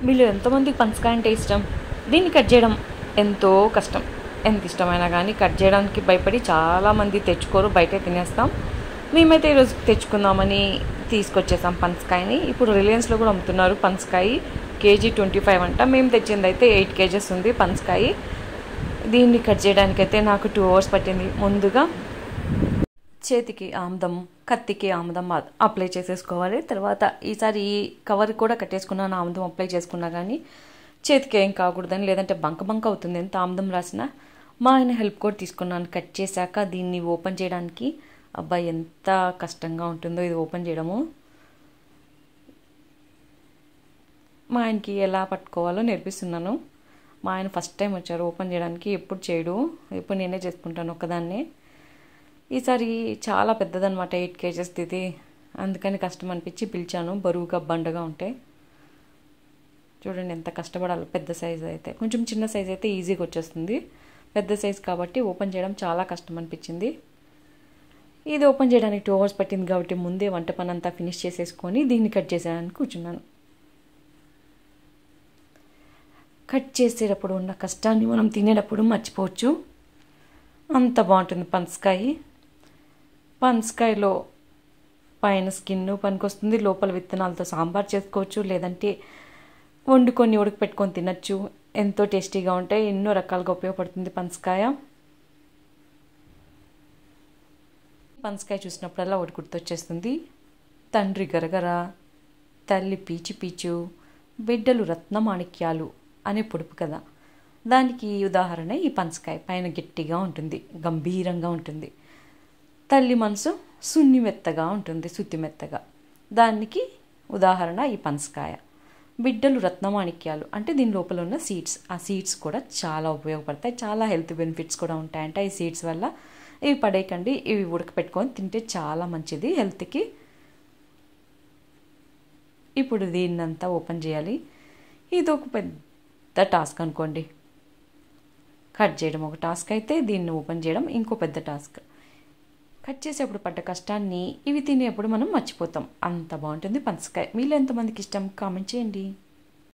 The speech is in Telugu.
మీలో ఎంతమందికి పనసకాయ అంటే ఇష్టం? దీన్ని కట్ చేయడం ఎంతో కష్టం. ఎంత ఇష్టమైనా కానీ కట్ చేయడానికి భయపడి చాలామంది తెచ్చుకోరు, బయటే తినేస్తాం. మేమైతే ఈరోజు తెచ్చుకుందామని తీసుకొచ్చేసాం పనసకాయని. ఇప్పుడు రిలయన్స్లో కూడా అమ్ముతున్నారు పనసకాయ. కేజీ 25 అంట. మేము తెచ్చింది అయితే 8 kgs ఉంది పనసకాయ. దీన్ని కట్ చేయడానికైతే నాకు 2 hours పట్టింది. ముందుగా చేతికి ఆముదం, కత్తికి ఆముదం అప్లై చేసేసుకోవాలి. తర్వాత ఈసారి ఈ కవర్ కూడా కట్టేసుకున్నాను, ఆముదం అప్లై చేసుకున్నా కానీ చేతికి ఏం కాకూడదని, లేదంటే బంక బంక అవుతుంది ఎంత ఆముదం రాసినా. మా ఆయన హెల్ప్ కూడా తీసుకున్నాను కట్ చేశాక. దీన్ని ఓపెన్ చేయడానికి అబ్బాయి ఎంత కష్టంగా ఉంటుందో ఇది ఓపెన్ చేయడము. మా ఆయనకి ఎలా పట్టుకోవాలో నేర్పిస్తున్నాను. మా ఆయన ఫస్ట్ టైం వచ్చారు ఓపెన్ చేయడానికి, ఎప్పుడు చేయడు, ఎప్పుడు నేనే చేసుకుంటాను ఒక్కదాన్నే. ఈసారి చాలా పెద్దదనమాట, 8 kgs ఇది. అందుకని కష్టం అనిపించి పిలిచాను, బరువుగా బండగా ఉంటాయి. చూడండి ఎంత కష్టపడాలి. పెద్ద సైజు అయితే, కొంచెం చిన్న సైజు అయితే ఈజీగా వచ్చేస్తుంది. పెద్ద సైజు కాబట్టి ఓపెన్ చేయడం చాలా కష్టం అనిపించింది. ఇది ఓపెన్ చేయడానికి 2 hours పట్టింది కాబట్టి ముందే వంట పని అంతా ఫినిష్ చేసేసుకొని దీన్ని కట్ చేసేయడానికి కూర్చున్నాను. కట్ చేసేటప్పుడు ఉన్న కష్టాన్ని మనం తినేటప్పుడు మర్చిపోవచ్చు, అంత బాగుంటుంది పనసకాయ. పనసకాయలో పైన స్కిన్ పనికొస్తుంది, లోపల విత్తనాలతో సాంబార్ చేసుకోవచ్చు, లేదంటే వండుకొని ఉడకపెట్టుకొని తినచ్చు. ఎంతో టేస్టీగా ఉంటాయి, ఎన్నో రకాలుగా ఉపయోగపడుతుంది పనసకాయ. పనసకాయ చూసినప్పుడల్లా ఒకటి గుర్తొచ్చేస్తుంది, తండ్రి గరగర, తల్లి పీచు పీచు, బిడ్డలు రత్నమాణిక్యాలు అనే పొడుపు కదా. దానికి ఉదాహరణ ఈ పనసకాయ. పైన గట్టిగా ఉంటుంది, గంభీరంగా ఉంటుంది. తల్లి మనసు సున్ని మెత్తగా ఉంటుంది, సుత్తి మెత్తగా. దానికి ఉదాహరణ ఈ పనసకాయ. బిడ్డలు రత్నమాణిక్యాలు అంటే దీని లోపల ఉన్న సీడ్స్. ఆ సీడ్స్ కూడా చాలా ఉపయోగపడతాయి, చాలా హెల్త్ బెనిఫిట్స్ కూడా ఉంటాయంట ఈ సీడ్స్ వల్ల. ఇవి పడేయకండి, ఇవి ఉడకపెట్టుకొని తింటే చాలా మంచిది హెల్త్కి. ఇప్పుడు దీన్నంతా ఓపెన్ చేయాలి. ఇది ఒక పెద్ద టాస్క్ అనుకోండి. కట్ చేయడం ఒక టాస్క్ అయితే దీన్ని ఓపెన్ చేయడం ఇంకో పెద్ద టాస్క్. కట్ చేసేప్పుడు పడ్డ కష్టాన్ని ఇవి తినేప్పుడు మనం మర్చిపోతాం. అంత బాగుంటుంది పనసకాయ. మీలో ఎంతమందికి ఇష్టం కామెంట్ చేయండి.